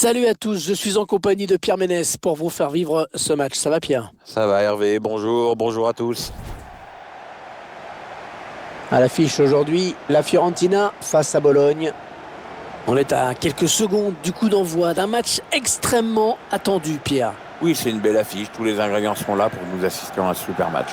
Salut à tous, je suis en compagnie de Pierre Ménès pour vous faire vivre ce match. Ça va Pierre? Ça va Hervé, bonjour à tous. À l'affiche aujourd'hui, la Fiorentina face à Bologne. On est à quelques secondes du coup d'envoi d'un match extrêmement attendu, Pierre. Oui, c'est une belle affiche, tous les ingrédients sont là pour nous assister à un super match.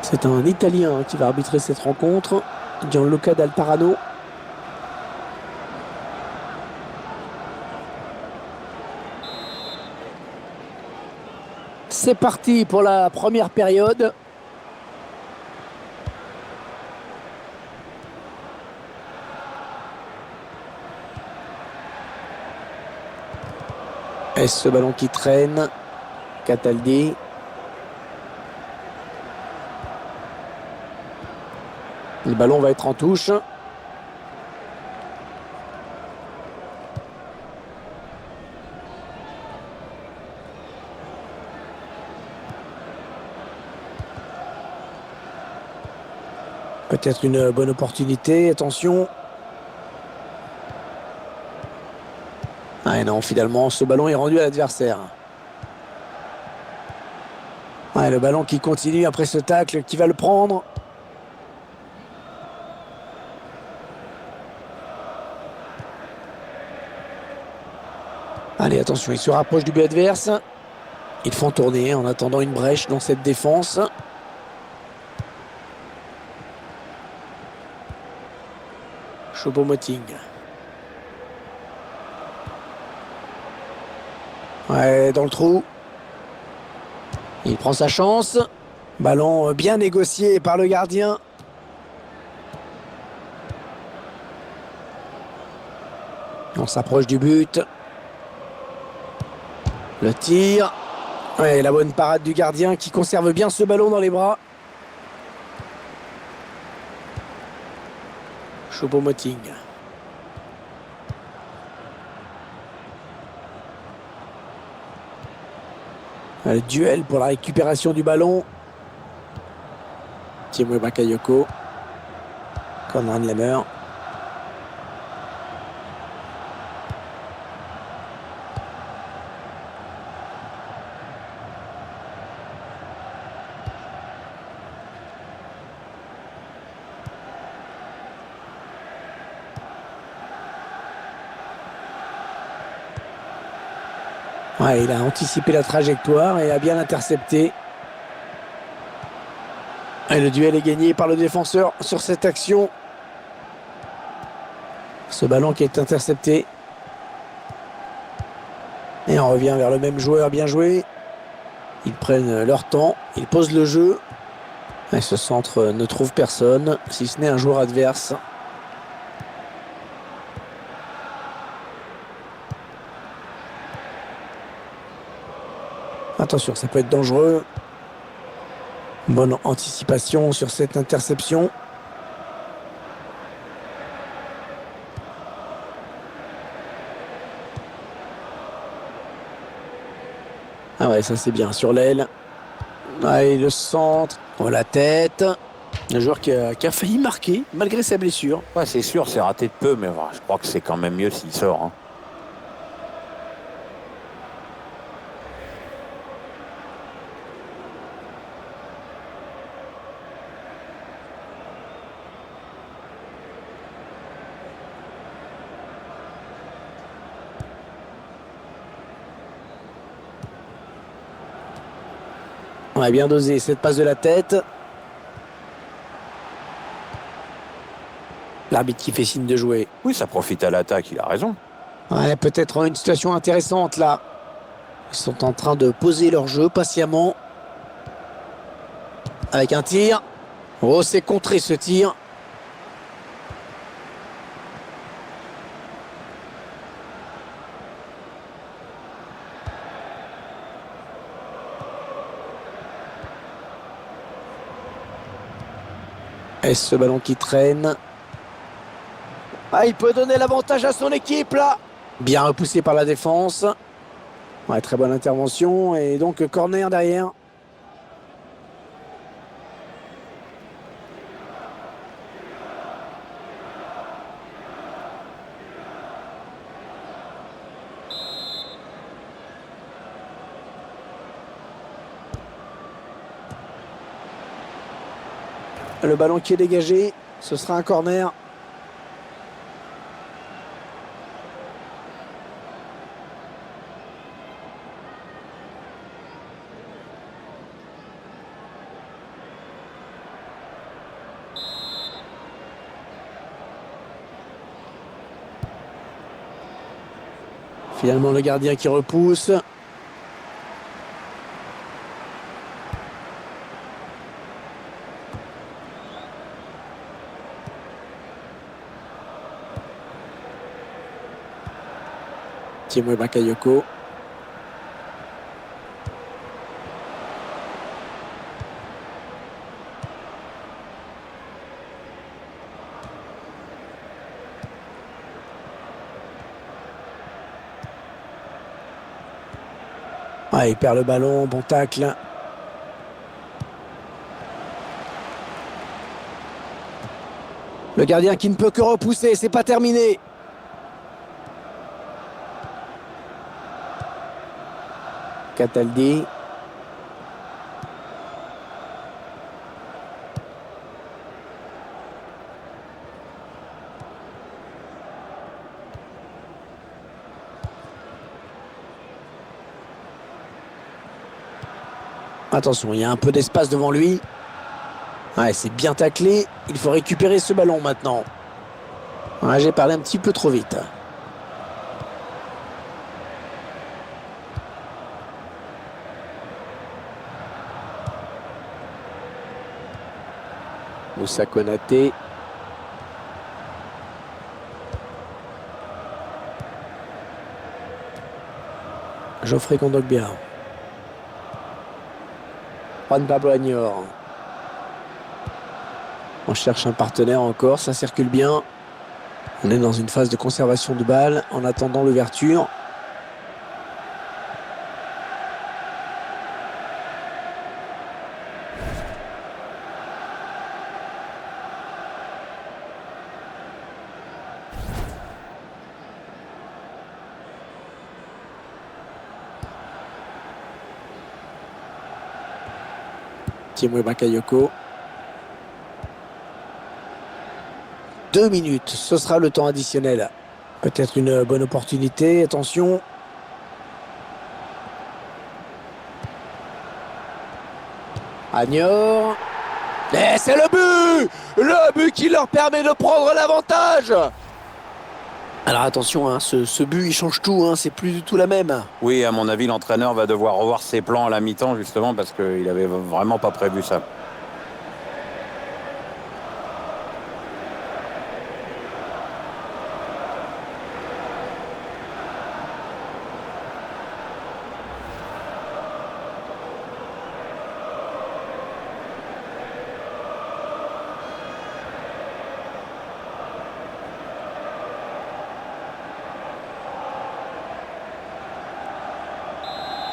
C'est un Italien qui va arbitrer cette rencontre, Gianluca Dal Parano. C'est parti pour la première période. Et ce ballon qui traîne, Cataldi. Le ballon va être en touche. Peut-être une bonne opportunité, attention. Ah non, finalement, ce ballon est rendu à l'adversaire. Ouais, le ballon qui continue après ce tacle, qui va le prendre. Allez, attention, il se rapproche du but adverse. Ils font tourner en attendant une brèche dans cette défense. Choupo-Moting. Ouais, dans le trou. Il prend sa chance. Ballon bien négocié par le gardien. On s'approche du but. Le tir. Ouais, la bonne parade du gardien qui conserve bien ce ballon dans les bras. Choupo-Moting. Le duel pour la récupération du ballon. Timo Bakayoko. Konrad Lemmer. Ouais, il a anticipé la trajectoire et a bien intercepté. Et le duel est gagné par le défenseur sur cette action. Ce ballon qui est intercepté. Et on revient vers le même joueur, bien joué. Ils prennent leur temps, ils posent le jeu. Et ce centre ne trouve personne, si ce n'est un joueur adverse. Attention, ça peut être dangereux. Bonne anticipation sur cette interception. Ah ouais, ça c'est bien. Sur l'aile. Allez, le centre. Oh, la tête. Un joueur qui a failli marquer, malgré sa blessure. Ouais, c'est sûr, c'est raté de peu, mais voilà, je crois que c'est quand même mieux s'il sort, hein. Ouais, bien dosé. Cette passe de la tête. L'arbitre qui fait signe de jouer. Oui, ça profite à l'attaque, il a raison. Ouais, peut-être une situation intéressante là. Ils sont en train de poser leur jeu patiemment. Avec un tir. Oh, c'est contré ce tir. Et ce ballon qui traîne. Ah, il peut donner l'avantage à son équipe là. Bien repoussé par la défense. Ouais, très bonne intervention. Et donc corner derrière. Le ballon qui est dégagé. Ce sera un corner. Finalement, le gardien qui repousse. Timo Bakayoko. Ah, il perd le ballon. Bon tacle. Le gardien qui ne peut que repousser. C'est pas terminé. Cataldi. Attention, il y a un peu d'espace devant lui. Ouais, c'est bien taclé. Il faut récupérer ce ballon maintenant. Ouais, j'ai parlé un petit peu trop vite. Moussa Konaté. Geoffrey Kondogbia. Juan Pablo Agnor. On cherche un partenaire encore, ça circule bien. On est dans une phase de conservation de balle en attendant l'ouverture. Timo Bakayoko. 2 minutes, ce sera le temps additionnel. Peut-être une bonne opportunité, attention. Agnor. Et c'est le but! Le but qui leur permet de prendre l'avantage! Alors attention, hein, ce but il change tout, hein, c'est plus du tout la même. Oui, à mon avis, l'entraîneur va devoir revoir ses plans à la mi-temps, justement, parce qu'il avait vraiment pas prévu ça.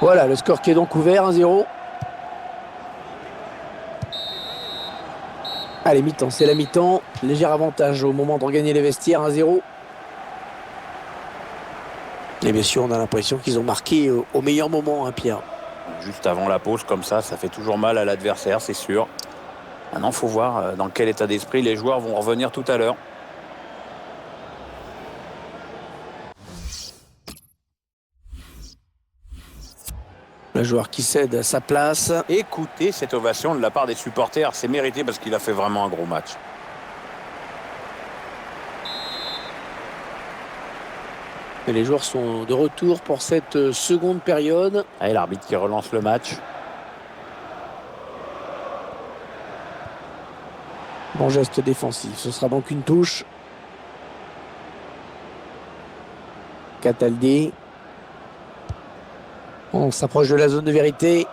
Voilà, le score qui est donc ouvert, 1-0. Allez, mi-temps, c'est la mi-temps. Léger avantage au moment de regagner les vestiaires, 1-0. Et bien sûr, on a l'impression qu'ils ont marqué au meilleur moment, hein, Pierre. Juste avant la pause, comme ça fait toujours mal à l'adversaire, c'est sûr. Maintenant, il faut voir dans quel état d'esprit les joueurs vont revenir tout à l'heure. Le joueur qui cède à sa place. Écoutez cette ovation de la part des supporters, c'est mérité parce qu'il a fait vraiment un gros match. Et les joueurs sont de retour pour cette seconde période. Allez, l'arbitre qui relance le match. Bon geste défensif, ce sera donc une touche. Cataldi. On s'approche de la zone de vérité.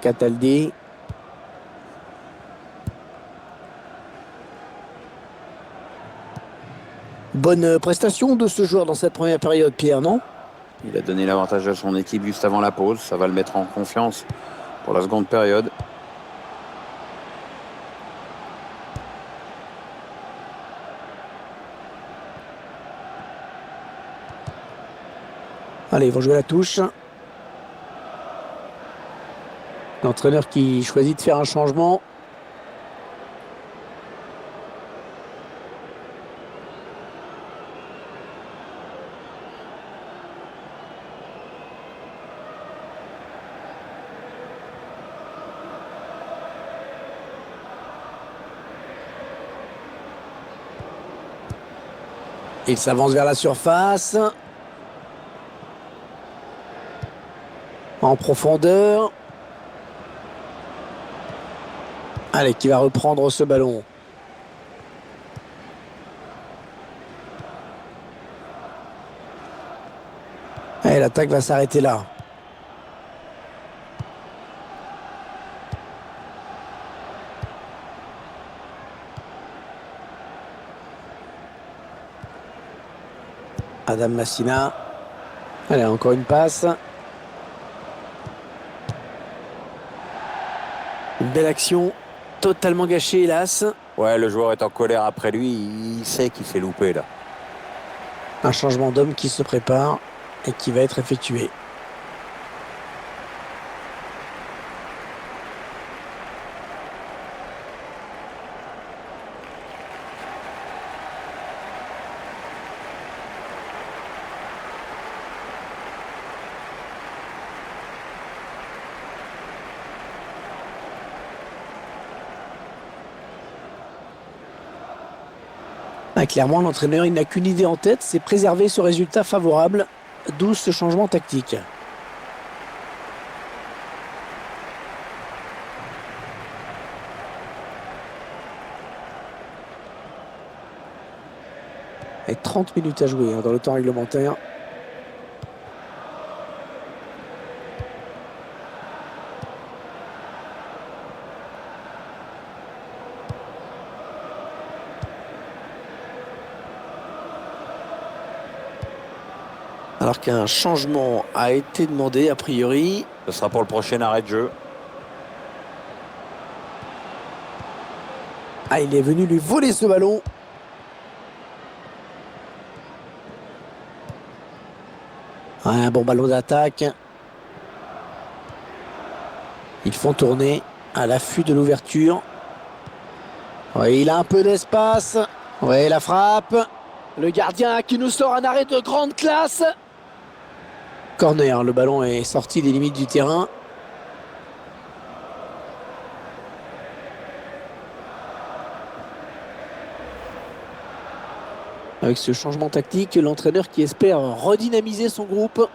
Cataldi. Bonne prestation de ce joueur dans cette première période, Pierre, non? Il a donné l'avantage à son équipe juste avant la pause. Ça va le mettre en confiance pour la seconde période. Allez, ils vont jouer la touche. L'entraîneur qui choisit de faire un changement. Il s'avance vers la surface. En profondeur. Allez, qui va reprendre ce ballon. Et l'attaque va s'arrêter là. Adam Massina. Allez, encore une passe. Une belle action, totalement gâchée, hélas. Ouais, le joueur est en colère après lui. Il sait qu'il s'est loupé là. Un changement d'homme qui se prépare et qui va être effectué. Ah, clairement, l'entraîneur, il n'a qu'une idée en tête, c'est préserver ce résultat favorable, d'où ce changement tactique. Et 30 minutes à jouer dans le temps réglementaire. Alors qu'un changement a été demandé, a priori. Ce sera pour le prochain arrêt de jeu. Ah, il est venu lui voler ce ballon. Un bon ballon d'attaque. Ils font tourner à l'affût de l'ouverture. Oui, il a un peu d'espace. Oui, la frappe. Le gardien qui nous sort un arrêt de grande classe. Corner, le ballon est sorti des limites du terrain. Avec ce changement tactique, l'entraîneur qui espère redynamiser son groupe.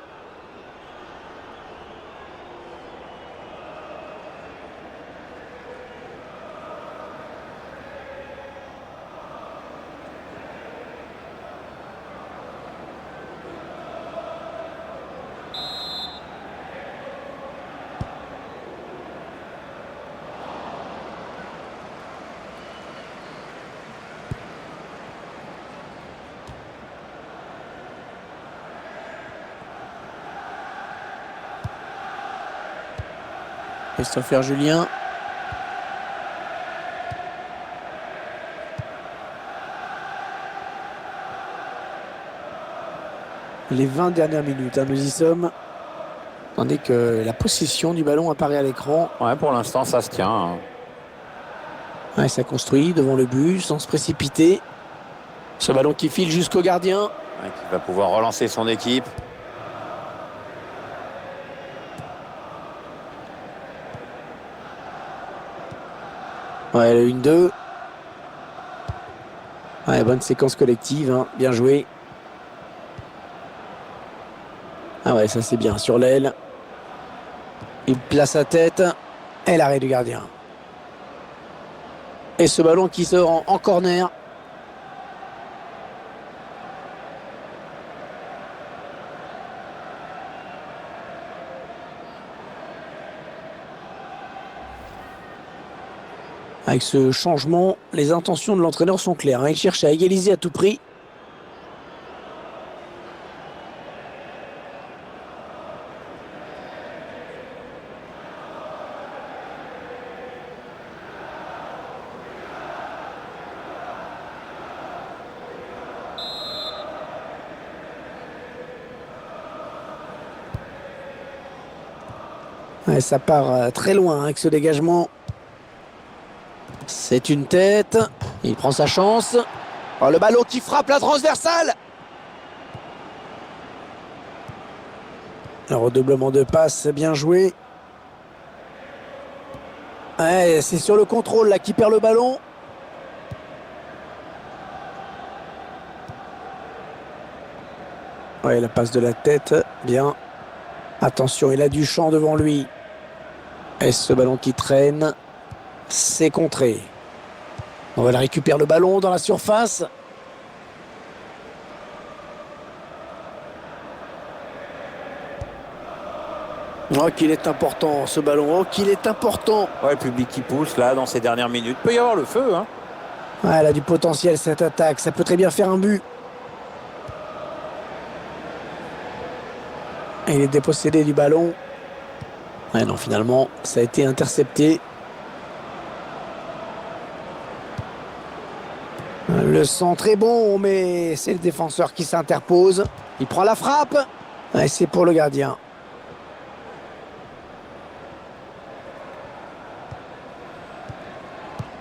Christopher Julien. Les 20 dernières minutes, hein, nous y sommes. Tandis que la possession du ballon apparaît à l'écran. Ouais, pour l'instant, ça se tient. Hein. Ouais, ça construit devant le but sans se précipiter. Ce ballon qui file jusqu'au gardien. Ouais, qui va pouvoir relancer son équipe. Ouais, le 1-2. Ouais, bonne séquence collective, hein. Bien joué. Ah ouais, ça c'est bien, sur l'aile. Il place sa tête. Et l'arrêt du gardien. Et ce ballon qui sort en corner. Avec ce changement, les intentions de l'entraîneur sont claires, hein. Il cherche à égaliser à tout prix. Ouais, ça part très loin, hein, avec ce dégagement. C'est une tête. Il prend sa chance. Oh, le ballon qui frappe la transversale. Un redoublement de passe bien joué. Ouais, c'est sur le contrôle là qui perd le ballon. Ouais, la passe de la tête, bien. Attention, il a du champ devant lui. Et ce ballon qui traîne, c'est contré. On va récupérer le ballon dans la surface. Oh, qu'il est important ce ballon, oh, qu'il est important. Ouais, le public qui pousse là dans ces dernières minutes. Peut y avoir le feu, hein. Ouais, elle a du potentiel cette attaque, ça peut très bien faire un but. Et il est dépossédé du ballon. Ouais, non, finalement, ça a été intercepté. Le centre est bon, mais c'est le défenseur qui s'interpose. Il prend la frappe. Ouais, c'est pour le gardien.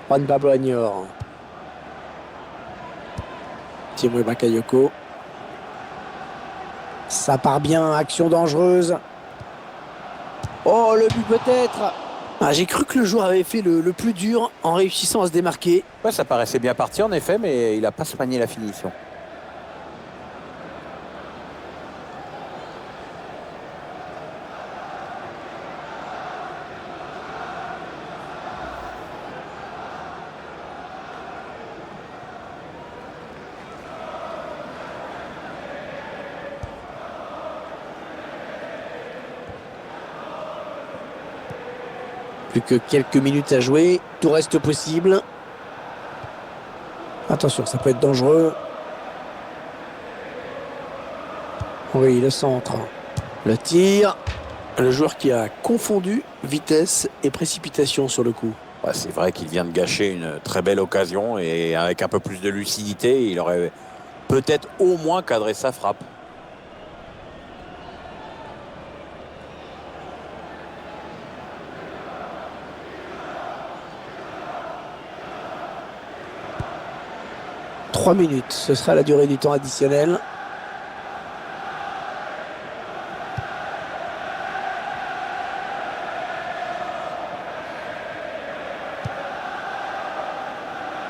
Juan Pablo Agnor. Timo Bakayoko. Ça part bien, action dangereuse. Oh, le but peut-être. Ah, j'ai cru que le joueur avait fait le plus dur en réussissant à se démarquer. Ouais, ça paraissait bien parti en effet, mais il n'a pas soigné la finition. Plus que quelques minutes à jouer, tout reste possible. Attention, ça peut être dangereux. Oui, le centre. Le tir. Le joueur qui a confondu vitesse et précipitation sur le coup. Ouais, c'est vrai qu'il vient de gâcher une très belle occasion et avec un peu plus de lucidité, il aurait peut-être au moins cadré sa frappe. Trois minutes, ce sera la durée du temps additionnel.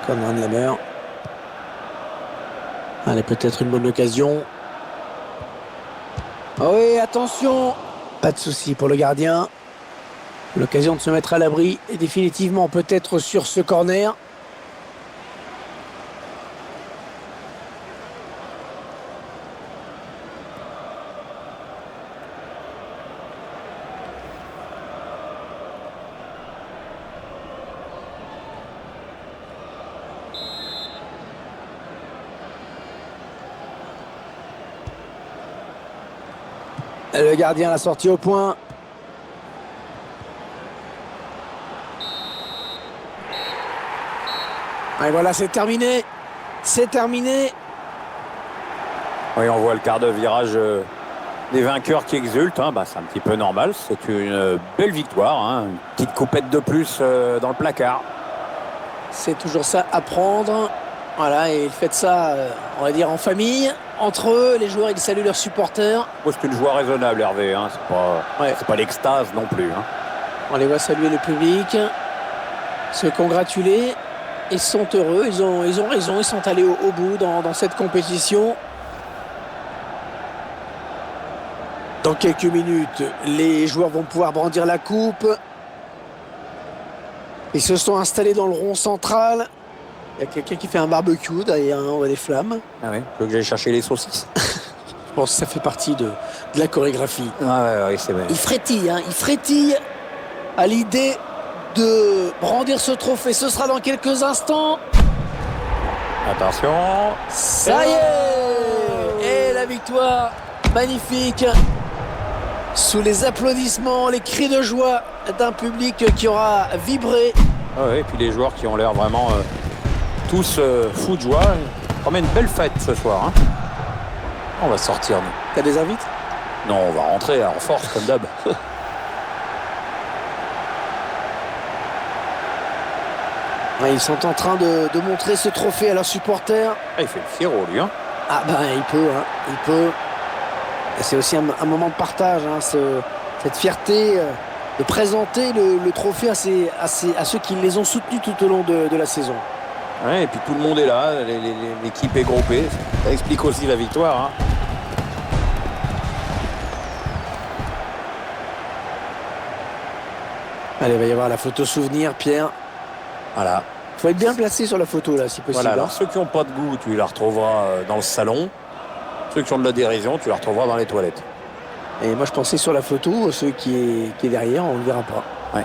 Conrad Lammer. Allez, peut-être une bonne occasion. Oh oui, attention. Pas de souci pour le gardien. L'occasion de se mettre à l'abri est définitivement peut-être sur ce corner. Le gardien l'a sorti au point. Et voilà, c'est terminé. C'est terminé. Oui, on voit le quart de virage des vainqueurs qui exultent. Hein. Bah, c'est un petit peu normal. C'est une belle victoire. Hein. Une petite coupette de plus dans le placard. C'est toujours ça à prendre. Voilà, et ils font ça, on va dire, en famille. Entre eux, les joueurs, ils saluent leurs supporters. Bon, c'est une joie raisonnable, Hervé. Hein. C'est pas l'extase non plus. Hein. On les voit saluer le public, se congratuler. Ils sont heureux, ils ont raison, ils sont allés au bout dans cette compétition. Dans quelques minutes, les joueurs vont pouvoir brandir la coupe. Ils se sont installés dans le rond central. Il y a quelqu'un qui fait un barbecue derrière, on voit des flammes. Ah oui, tu veux que j'aille chercher les saucisses? Je pense que ça fait partie de la chorégraphie. Ouais, c'est vrai. Il frétille à l'idée de brandir ce trophée. Ce sera dans quelques instants. Attention. Ça y est. Et la victoire magnifique. Sous les applaudissements, les cris de joie d'un public qui aura vibré. Et puis les joueurs qui ont l'air vraiment tous fous de joie. On met une belle fête ce soir. Hein. On va sortir, nous. T'as des invites? Non, on va rentrer en force, comme d'hab. Ils sont en train de montrer ce trophée à leurs supporters. Il fait le fiero, lui. Hein. Ah ben, il peut. Et c'est aussi un moment de partage, hein, cette fierté de présenter le trophée à ceux qui les ont soutenus tout au long de la saison. Ouais, et puis tout le monde est là, l'équipe est groupée. Ça explique aussi la victoire. Hein. Allez, il va y avoir la photo souvenir, Pierre. Voilà. Faut être bien placé sur la photo, là, si possible. Voilà, alors ceux qui n'ont pas de goût, tu la retrouveras dans le salon. Ceux qui ont de la dérision, tu la retrouveras dans les toilettes. Et moi, je pensais sur la photo, ceux qui est derrière, on ne le verra pas. Ouais.